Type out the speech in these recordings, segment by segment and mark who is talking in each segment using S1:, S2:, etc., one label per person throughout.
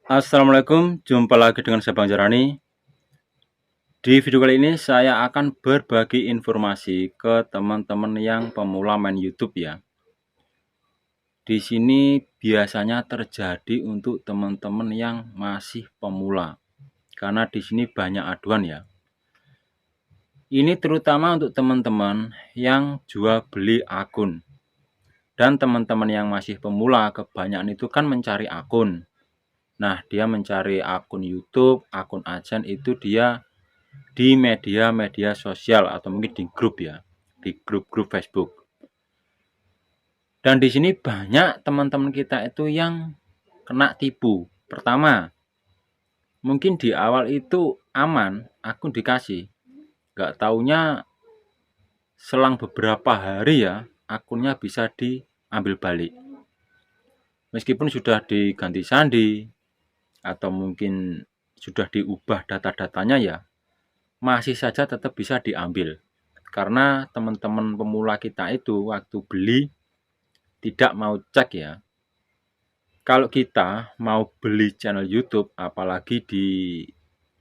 S1: Assalamualaikum, jumpa lagi dengan saya Bang Jarani. Di video kali ini saya akan berbagi informasi ke teman-teman yang pemula main YouTube ya. Di sini biasanya terjadi untuk teman-teman yang masih pemula, karena di sini banyak aduan ya. Ini terutama untuk teman-teman yang jual beli akun. Dan teman-teman yang masih pemula kebanyakan itu kan mencari akun. Nah, dia mencari akun YouTube, akun AdSense itu dia di media-media sosial atau mungkin di grup ya, di grup-grup Facebook. Dan di sini banyak teman-teman kita itu yang kena tipu. Pertama, mungkin di awal itu aman, akun dikasih. Gak taunya selang beberapa hari ya, akunnya bisa diambil balik. Meskipun sudah diganti sandi, atau mungkin sudah diubah data-datanya ya, masih saja tetap bisa diambil. Karena teman-teman pemula kita itu waktu beli tidak mau cek ya. Kalau kita mau beli channel YouTube, apalagi di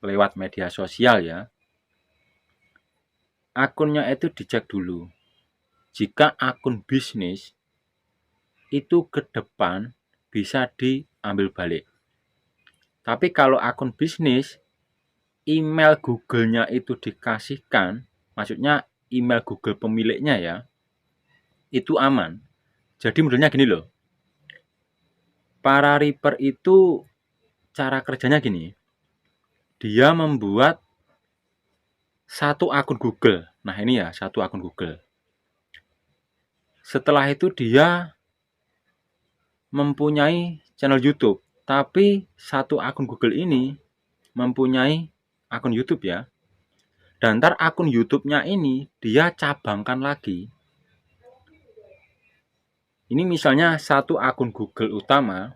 S1: lewat media sosial ya, akunnya itu dicek dulu. Jika akun bisnis itu ke depan bisa diambil balik. Tapi kalau akun bisnis, email Google-nya itu dikasihkan, maksudnya email Google pemiliknya ya, itu aman. Jadi modelnya gini loh, para reaper itu cara kerjanya gini, dia membuat satu akun Google. Nah ini ya, satu akun Google. Setelah itu dia mempunyai channel YouTube, tapi satu akun Google ini mempunyai akun YouTube ya. Dan ntar akun YouTube-nya ini dia cabangkan lagi. Ini misalnya satu akun Google utama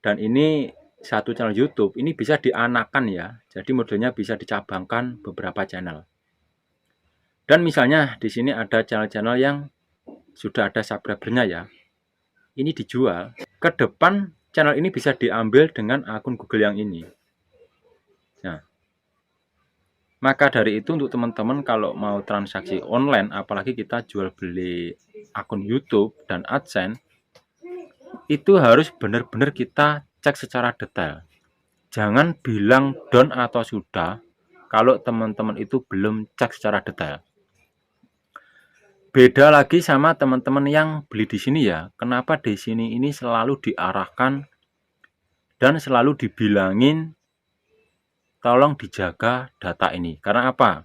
S1: dan ini satu channel YouTube. Ini bisa dianakan ya. Jadi modelnya bisa dicabangkan beberapa channel. Dan misalnya di sini ada channel-channel yang sudah ada subscribernya ya. Ini dijual. Ke depan channel ini bisa diambil dengan akun Google yang ini. Nah, maka dari itu untuk teman-teman kalau mau transaksi online, apalagi kita jual beli akun YouTube dan AdSense, itu harus benar-benar kita cek secara detail. Jangan bilang down atau sudah kalau teman-teman itu belum cek secara detail. Beda lagi sama teman-teman yang beli di sini ya. Kenapa di sini ini selalu diarahkan dan selalu dibilangin tolong dijaga data ini. Karena apa?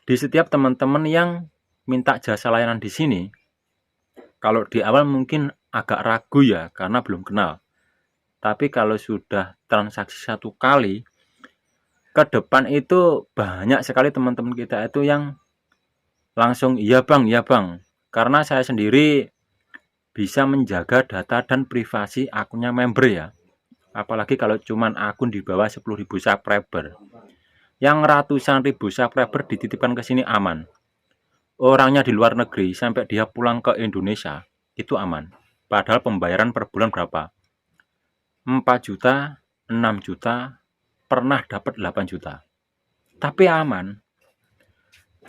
S1: Di setiap teman-teman yang minta jasa layanan di sini, kalau di awal mungkin agak ragu ya karena belum kenal. Tapi kalau sudah transaksi satu kali, ke depan itu banyak sekali teman-teman kita itu yang langsung iya bang. Karena saya sendiri bisa menjaga data dan privasi akunnya member ya. Apalagi kalau cuman akun di bawah 10.000 subscriber. Yang ratusan ribu subscriber dititipkan ke sini aman. Orangnya di luar negeri sampai dia pulang ke Indonesia itu aman. Padahal pembayaran per bulan berapa? 4 juta, 6 juta, pernah dapat 8 juta. Tapi aman.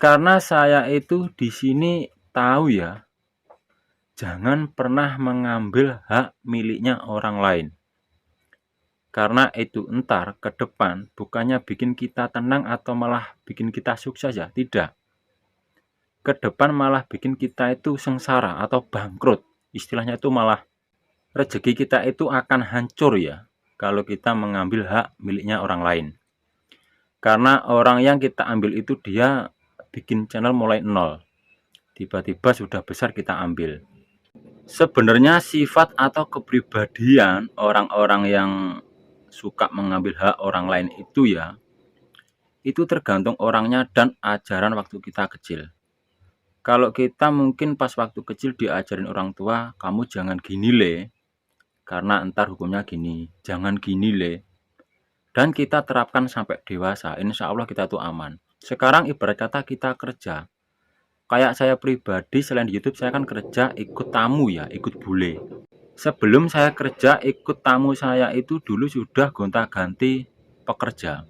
S1: Karena saya itu di sini tahu ya, jangan pernah mengambil hak miliknya orang lain. Karena itu entar ke depan bukannya bikin kita tenang atau malah bikin kita sukses ya, tidak. Ke depan malah bikin kita itu sengsara atau bangkrut. Istilahnya itu malah rezeki kita itu akan hancur ya kalau kita mengambil hak miliknya orang lain. Karena orang yang kita ambil itu dia bikin channel mulai nol. Tiba-tiba sudah besar kita ambil. Sebenarnya sifat atau kepribadian orang-orang yang suka mengambil hak orang lain itu ya, itu tergantung orangnya dan ajaran waktu kita kecil. Kalau kita mungkin pas waktu kecil diajarin orang tua, kamu jangan gini le, karena entar hukumnya gini, jangan gini le. Dan kita terapkan sampai dewasa, insya Allah kita tuh aman. Sekarang ibarat kata kita kerja. Kayak saya pribadi selain di YouTube saya kan kerja ikut tamu ya, ikut bule. Sebelum saya kerja ikut tamu saya itu dulu sudah gonta-ganti pekerja.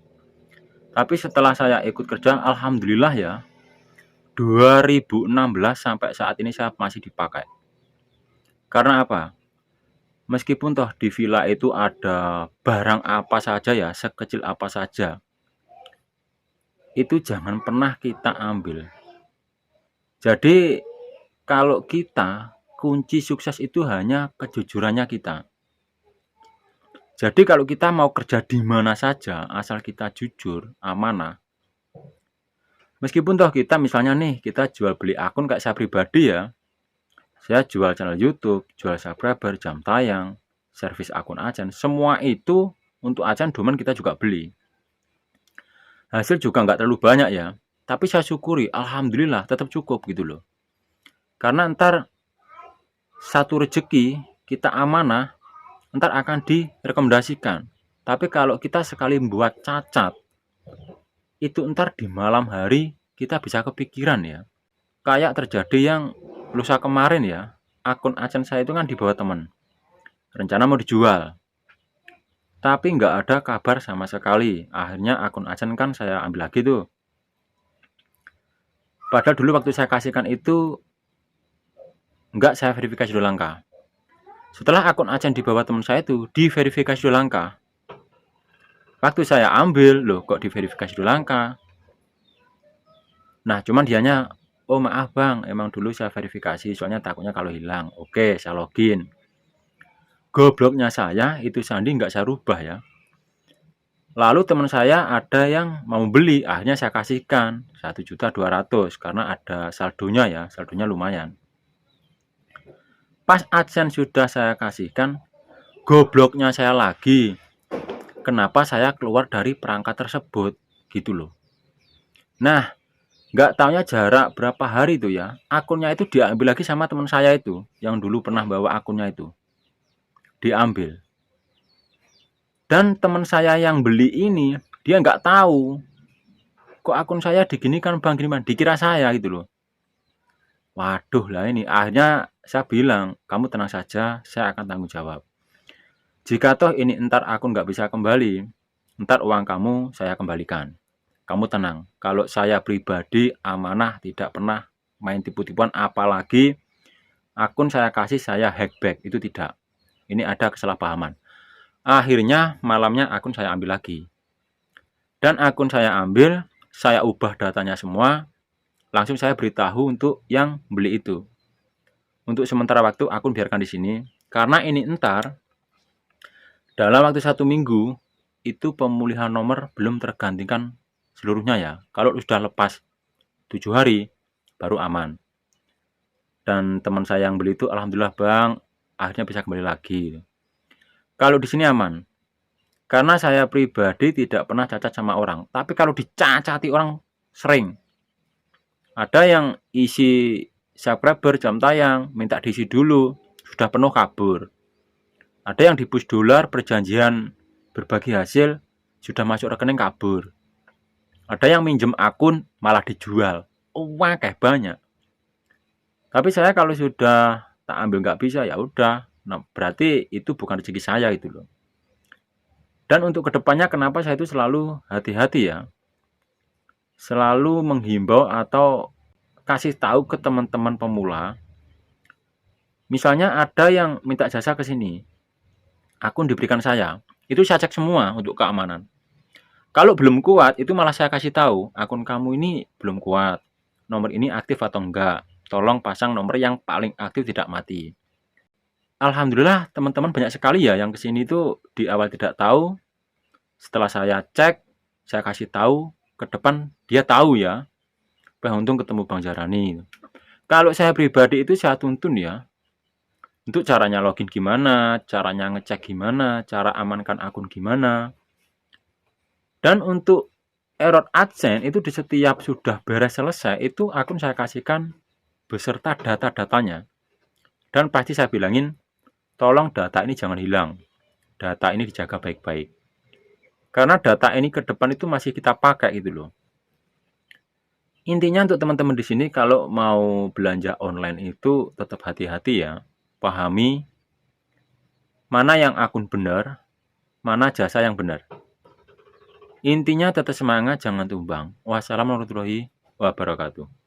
S1: Tapi setelah saya ikut kerja, alhamdulillah ya, 2016 sampai saat ini saya masih dipakai. Karena apa? Meskipun toh di villa itu ada barang apa saja ya, sekecil apa saja, itu jangan pernah kita ambil. Jadi kalau kita, kunci sukses itu hanya kejujurannya kita. Jadi kalau kita mau kerja di mana saja, asal kita jujur, amanah. Meskipun toh kita misalnya nih, kita jual beli akun kayak saya pribadi ya. Saya jual channel YouTube, jual subscriber, jam tayang, servis akun AdSense. Semua itu untuk AdSense domain kita juga beli. Hasil juga nggak terlalu banyak ya. Tapi saya syukuri, alhamdulillah tetap cukup gitu loh. Karena ntar satu rezeki kita amanah, ntar akan direkomendasikan. Tapi kalau kita sekali membuat cacat, itu ntar di malam hari kita bisa kepikiran ya. Kayak terjadi yang lusa kemarin ya, akun AdSense saya itu kan dibawa teman. Rencana mau dijual. Tapi nggak ada kabar sama sekali. Akhirnya akun AdSense kan saya ambil lagi tuh. Padahal dulu waktu saya kasihkan itu nggak saya verifikasi dua langkah. Setelah akun AdSense dibawa teman saya itu diverifikasi dua langkah. Waktu saya ambil, loh kok diverifikasi dua langkah. Nah, cuman dianya, oh maaf bang, emang dulu saya verifikasi, soalnya takutnya kalau hilang. Oke, saya login. Gobloknya saya, itu sandi nggak saya rubah ya. Lalu teman saya ada yang mau beli, akhirnya saya kasihkan 1.200.000 karena ada saldonya ya, saldonya lumayan. Pas AdSense sudah saya kasihkan, gobloknya saya lagi. Kenapa saya keluar dari perangkat tersebut gitu loh. Nah, nggak taunya jarak berapa hari itu ya, akunnya itu diambil lagi sama teman saya itu yang dulu pernah bawa akunnya itu diambil. Dan teman saya yang beli ini dia nggak tahu kok akun saya diginikan bang, gini bang, dikira saya gitu loh. Waduh lah ini, akhirnya saya bilang kamu tenang saja, saya akan tanggung jawab. Jika toh ini entar akun nggak bisa kembali, entar uang kamu saya kembalikan. Kamu tenang, kalau saya pribadi amanah, tidak pernah main tipu-tipuan, apalagi akun saya kasih saya hackback, itu tidak. Ini ada kesalahpahaman. Akhirnya malamnya akun saya ambil lagi. Dan akun saya ambil, saya ubah datanya semua, langsung saya beritahu untuk yang beli itu. Untuk sementara waktu akun biarkan di sini, karena ini entar dalam waktu 1 minggu itu pemulihan nomor belum tergantikan seluruhnya ya. Kalau sudah lepas 7 hari baru aman. Dan teman saya yang beli itu alhamdulillah bang, akhirnya bisa kembali lagi. Kalau di sini aman. Karena saya pribadi tidak pernah cacat sama orang. Tapi kalau dicacati orang sering. Ada yang isi subscriber jam tayang, minta diisi dulu, sudah penuh kabur. Ada yang di push dolar perjanjian berbagi hasil, sudah masuk rekening kabur. Ada yang minjem akun malah dijual. Wah, kayak banyak. Tapi saya kalau sudah tak ambil nggak bisa ya udah. Nah, berarti itu bukan rezeki saya itu loh. Dan untuk kedepannya kenapa saya itu selalu hati-hati ya. Selalu menghimbau atau kasih tahu ke teman-teman pemula. Misalnya ada yang minta jasa ke sini. Akun diberikan saya. Itu saya cek semua untuk keamanan. Kalau belum kuat, itu malah saya kasih tahu, akun kamu ini belum kuat. Nomor ini aktif atau enggak. Tolong pasang nomor yang paling aktif tidak mati. Alhamdulillah teman-teman banyak sekali ya yang kesini itu di awal tidak tahu. Setelah saya cek, saya kasih tahu, ke depan dia tahu ya. Untung ketemu Bang Jarani. Kalau saya pribadi itu saya tuntun ya. Untuk caranya login gimana, caranya ngecek gimana, cara amankan akun gimana. Dan untuk error AdSense itu di setiap sudah beres selesai, itu akun saya kasihkan beserta data-datanya. Dan pasti saya bilangin, tolong data ini jangan hilang. Data ini dijaga baik-baik. Karena data ini ke depan itu masih kita pakai gitu loh. Intinya untuk teman-teman di sini kalau mau belanja online itu tetap hati-hati ya. Pahami mana yang akun benar, mana jasa yang benar. Intinya tetap semangat, jangan tumbang. Wassalamualaikum warahmatullahi wabarakatuh.